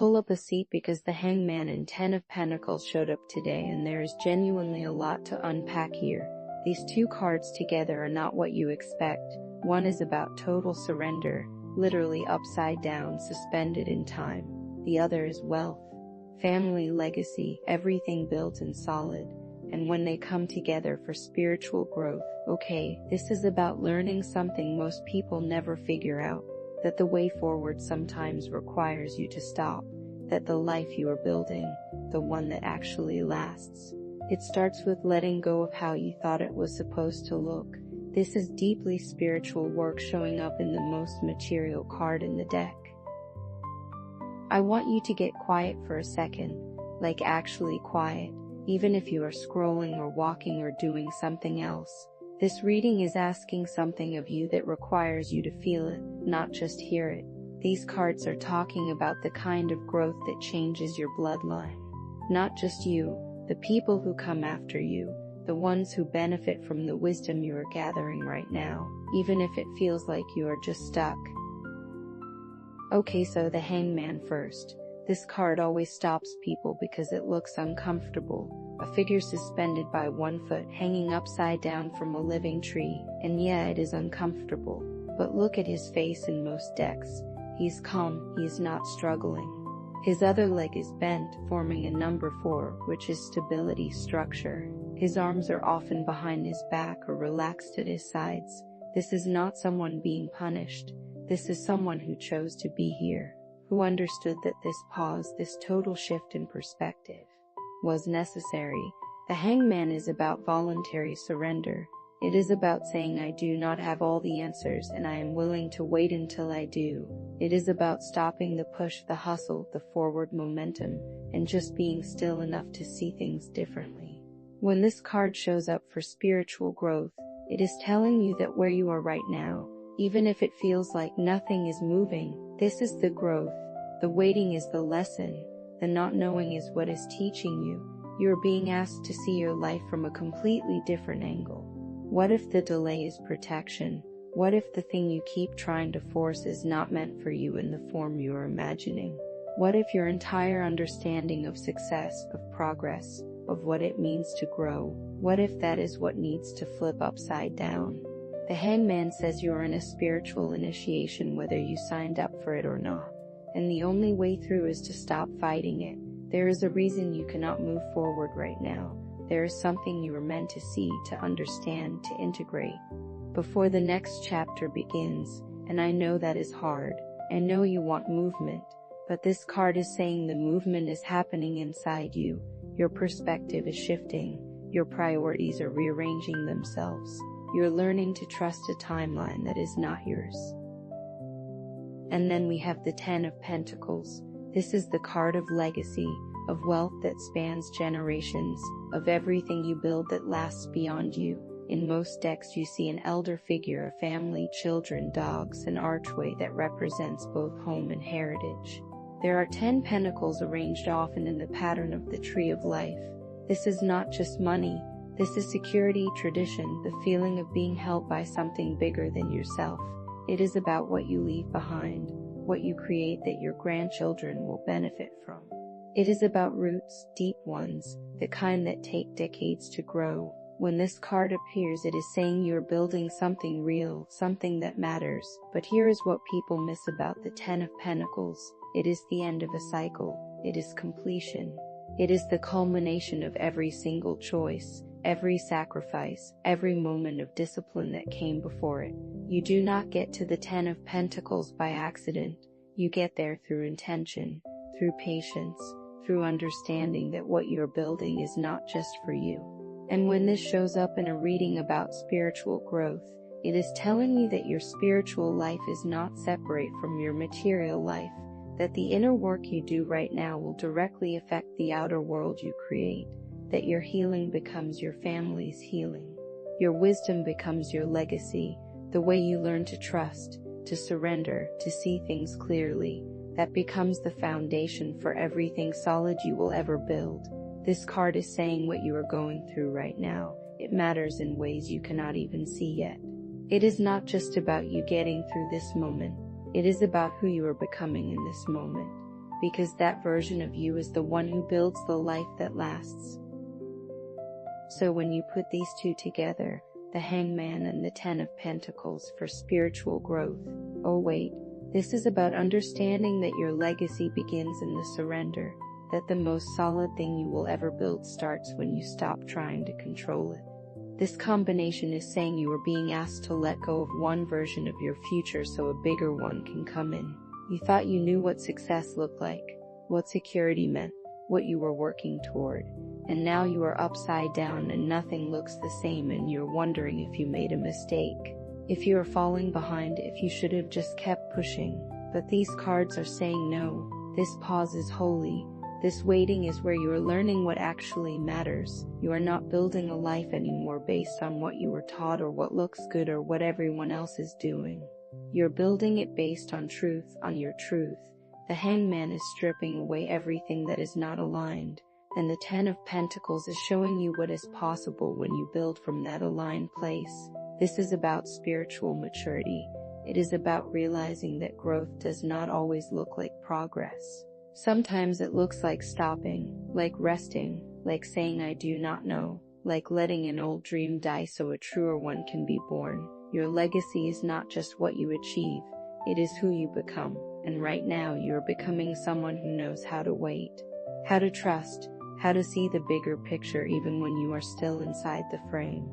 Pull up a seat because the Hangman and Ten of Pentacles showed up today, and there is genuinely a lot to unpack here. These two cards together are not what you expect. One is about total surrender, literally upside down, suspended in time. The other is wealth, family, legacy, everything built and solid. And when they come together for spiritual growth, okay, this is about learning something most people never figure out, that the way forward sometimes requires you to stop, that the life you are building, the one that actually lasts, it starts with letting go of how you thought it was supposed to look. This is deeply spiritual work showing up in the most material card in the deck. I want you to get quiet for a second, like actually quiet, even if you are scrolling or walking or doing something else. This reading is asking something of you that requires you to feel it, not just hear it. These cards are talking about the kind of growth that changes your bloodline. Not just you, the people who come after you, the ones who benefit from the wisdom you are gathering right now, even if it feels like you are just stuck. Okay, so the Hangman first. This card always stops people because it looks uncomfortable. A figure suspended by one foot hanging upside down from a living tree, and yeah, it is uncomfortable. But look at his face in most decks. He's calm, he is not struggling. His other leg is bent, forming a number 4, which is stability, structure. His arms are often behind his back or relaxed at his sides. This is not someone being punished. This is someone who chose to be here, who understood that this pause, this total shift in perspective, was necessary. The Hangman is about voluntary surrender. It is about saying, I do not have all the answers and I am willing to wait until I do. It is about stopping the push, the hustle, the forward momentum, and just being still enough to see things differently. When this card shows up for spiritual growth, it is telling you that where you are right now, even if it feels like nothing is moving, this is the growth. The waiting is the lesson. The not knowing is what is teaching you. You are being asked to see your life from a completely different angle. What if the delay is protection? What if the thing you keep trying to force is not meant for you in the form you are imagining? What if your entire understanding of success, of progress, of what it means to grow, what if that is what needs to flip upside down? The Hangman says you are in a spiritual initiation whether you signed up for it or not. And the only way through is to stop fighting it. There is a reason you cannot move forward right now. There is something you are meant to see, to understand, to integrate before the next chapter begins. And I know that is hard. I know you want movement, but this card is saying the movement is happening inside you. Your perspective is shifting. Your priorities are rearranging themselves. You're learning to trust a timeline that is not yours. And then we have the Ten of Pentacles. This is the card of legacy, of wealth that spans generations, of everything you build that lasts beyond you. In most decks you see an elder figure, a family, children, dogs, an archway that represents both home and heritage. There are 10 pentacles arranged often in the pattern of the tree of life. This is not just money. This is security, tradition, the feeling of being held by something bigger than yourself. It is about what you leave behind, what you create that your grandchildren will benefit from. It is about roots, deep ones, the kind that take decades to grow. When this card appears, it is saying you're building something real, something that matters. But here is what people miss about the Ten of Pentacles. It is the end of a cycle. It is completion. It is the culmination of every single choice, every sacrifice, every moment of discipline that came before it. You do not get to the Ten of Pentacles by accident. You get there through intention, through patience, through understanding that what you're building is not just for you. And when this shows up in a reading about spiritual growth, it is telling you that your spiritual life is not separate from your material life, that the inner work you do right now will directly affect the outer world you create, that your healing becomes your family's healing. Your wisdom becomes your legacy, the way you learn to trust, to surrender, to see things clearly, that becomes the foundation for everything solid you will ever build. This card is saying what you are going through right now, it matters in ways you cannot even see yet. It is not just about you getting through this moment. It is about who you are becoming in this moment. because that version of you is the one who builds the life that lasts. So when you put these two together, the Hangman and the Ten of Pentacles for spiritual growth, oh wait, this is about understanding that your legacy begins in the surrender, that the most solid thing you will ever build starts when you stop trying to control it. This combination is saying you are being asked to let go of one version of your future so a bigger one can come in. You thought you knew what success looked like, what security meant, what you were working toward, and now you are upside down and nothing looks the same, and you're wondering if you made a mistake, if you are falling behind, if you should have just kept pushing. But these cards are saying no, this pause is holy. This waiting is where you are learning what actually matters. You are not building a life anymore based on what you were taught or what looks good or what everyone else is doing. You're building it based on truth, on your truth. The Hangman is stripping away everything that is not aligned, and the Ten of Pentacles is showing you what is possible when you build from that aligned place. This is about spiritual maturity. It is about realizing that growth does not always look like progress. Sometimes it looks like stopping, like resting, like saying I do not know, like letting an old dream die so a truer one can be born. Your legacy is not just what you achieve, it is who you become, and right now you are becoming someone who knows how to wait, how to trust, how to see the bigger picture even when you are still inside the frame.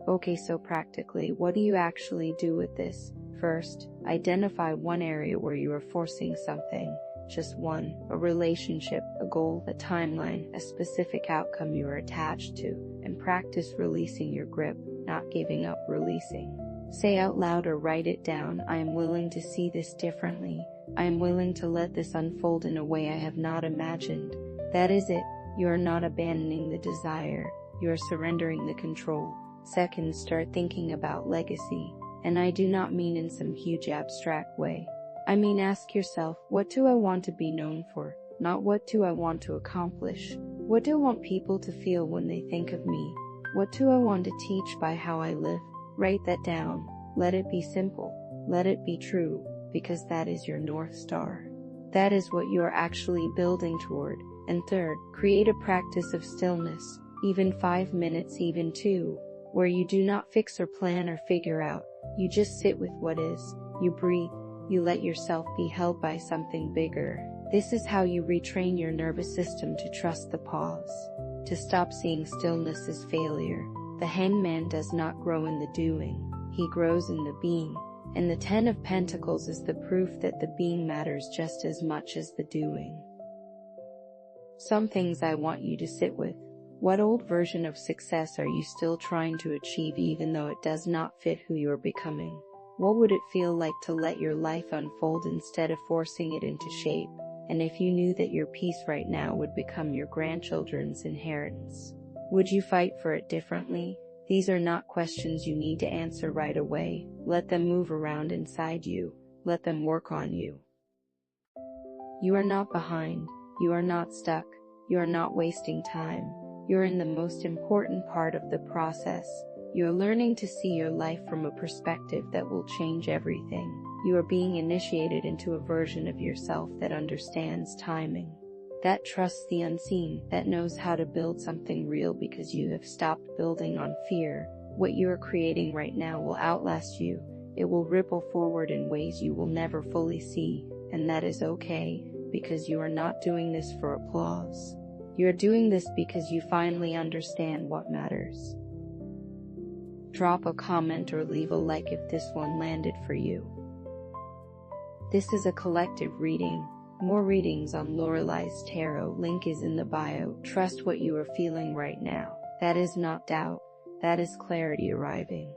Okay, so practically, what do you actually do with this? First, identify one area where you are forcing something, just one, a relationship, a goal, a timeline, a specific outcome you are attached to, and practice releasing your grip, not giving up, releasing. Say out loud or write it down, I am willing to see this differently. I am willing to let this unfold in a way I have not imagined. That is it. You are not abandoning the desire, you are surrendering the control. Second, start thinking about legacy. And I do not mean in some huge abstract way. I mean ask yourself, what do I want to be known for? Not what do I want to accomplish? What do I want people to feel when they think of me? What do I want to teach by how I live? Write that down. Let it be simple. Let it be true, because that is your North Star. That is what you are actually building toward. And third, create a practice of stillness, even 5 minutes, even 2, where you do not fix or plan or figure out. You just sit with what is, you breathe, you let yourself be held by something bigger. This is how you retrain your nervous system to trust the pause, to stop seeing stillness as failure. The Hangman does not grow in the doing, he grows in the being, and the Ten of Pentacles is the proof that the being matters just as much as the doing. Some things I want you to sit with. What old version of success are you still trying to achieve even though it does not fit who you are becoming? What would it feel like to let your life unfold instead of forcing it into shape? And if you knew that your peace right now would become your grandchildren's inheritance, would you fight for it differently? These are not questions you need to answer right away. Let them move around inside you. Let them work on you. You are not behind. You are not stuck. You are not wasting time. You're in the most important part of the process. You're learning to see your life from a perspective that will change everything. You are being initiated into a version of yourself that understands timing, that trusts the unseen, that knows how to build something real because you have stopped building on fear. What you are creating right now will outlast you. It will ripple forward in ways you will never fully see, and that is okay, because you are not doing this for applause. You're doing this because you finally understand what matters. Drop a comment or leave a like if this one landed for you. This is a collective reading. More readings on Lorelai's Tarot. Link is in the bio. Trust what you are feeling right now. That is not doubt. That is clarity arriving.